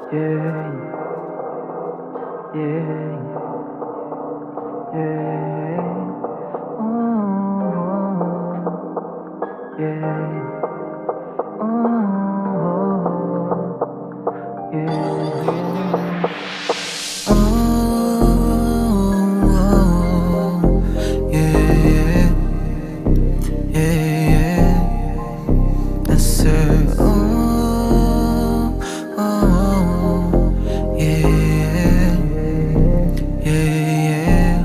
Yeah, yeah, yeah. Oh, yeah. Oh, yeah. Oh, yeah, yeah, yeah. Yes, sir. Yeah, yeah,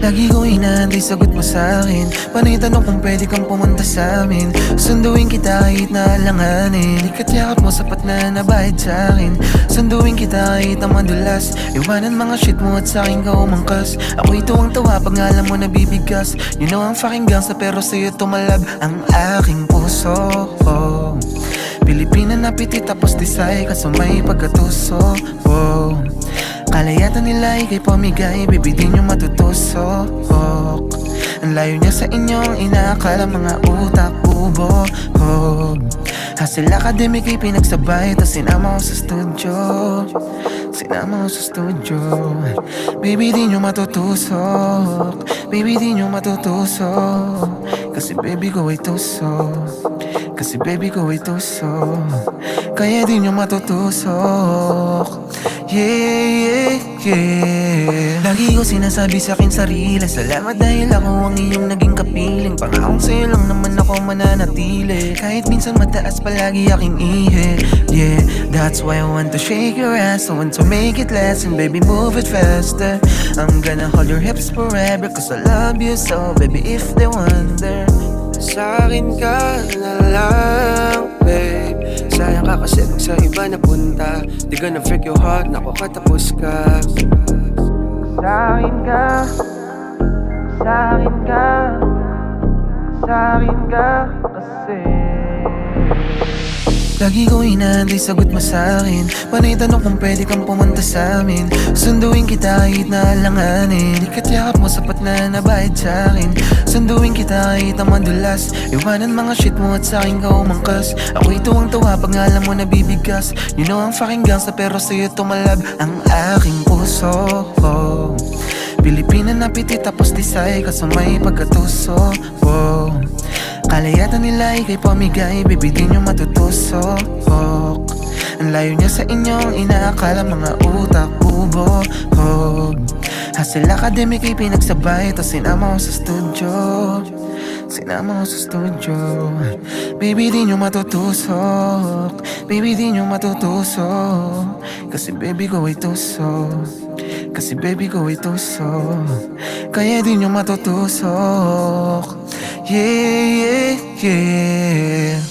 Lagi ko inaantay sagot mo sa'kin. Panay tanong kung pwede kang pumunta sa'min. Sunduin kita kahit na alanganin. Ikat yakap mo sapat na nabahid sa'kin. Sunduin kita kahit na madulas. Iwanan mga shit mo at sa'kin ka umangkas. Ako'y tuwang-tawa pag alam mo nabibigkas. You know I'm fucking gangsta pero sa'yo tumalab ang aking puso. Pilipina na piti tapos disay kaso may pagkatuso. Kalayatan nila ikay pamigay, baby di nyo matutusok. Ang layo niya sa inyong inaakala mga utak bubog. Hasil academic ay pinagsabay tas sinama ko sa studio. Sinama ko sa studio. Baby di nyo matutusok. Baby di nyo matutusok. Kasi baby ko ay tusok. Kasi baby ko ay tusok. Kaya di nyo matutusok. Yeah, lagi ko sinasabi sa'kin sarili, salamat dahil ako ang iyong naging kapiling. Pangakong sa'yo lang naman ako mananatili. Kahit minsan mataas palagi aking ihe. Yeah, that's why I want to shake your ass. I want to make it last and baby move it faster. I'm gonna hold your hips forever cause I love you so. Baby if they wonder, sa'kin ka na lang, babe. Sayang ka kasi pag sa iba napunta. Di gonna freak your heart, naku katapos ka. sa'kin ka, sa'kin ka, sa'kin ka kasi. Lagi ko inaantay sagot mo sa'kin. Panay tanong kung pwede kang pumunta sa'min. Sunduin kita kahit na alanganin. Ikat yakap mo sapat na nabahid sa'kin. Sunduin kita kahit na madulas. Iwanan mga shit mo at sa'kin ka umangkas. Ako'y tuwang-tawa pag alam mo nabibigkas. You know I'm fucking gangsta pero sa'yo tumalab ang aking puso. Pilipina na piti tapos disay kaso may pagkatuso. Kalayatan nila ikay pamigay, baby di nyo matutusok. Ang layo niya sa inyong inaakala mga utak bubog. Hasil academic ay pinagsabay tas sinama ko sa studio. Sinama ko sa studio. Baby di nyo matutusok. Baby di nyo matutusok. Kasi baby ko ay tusok. Kasi baby ko ay tusok. Kaya di nyo matutusok. Yeah, yeah, yeah.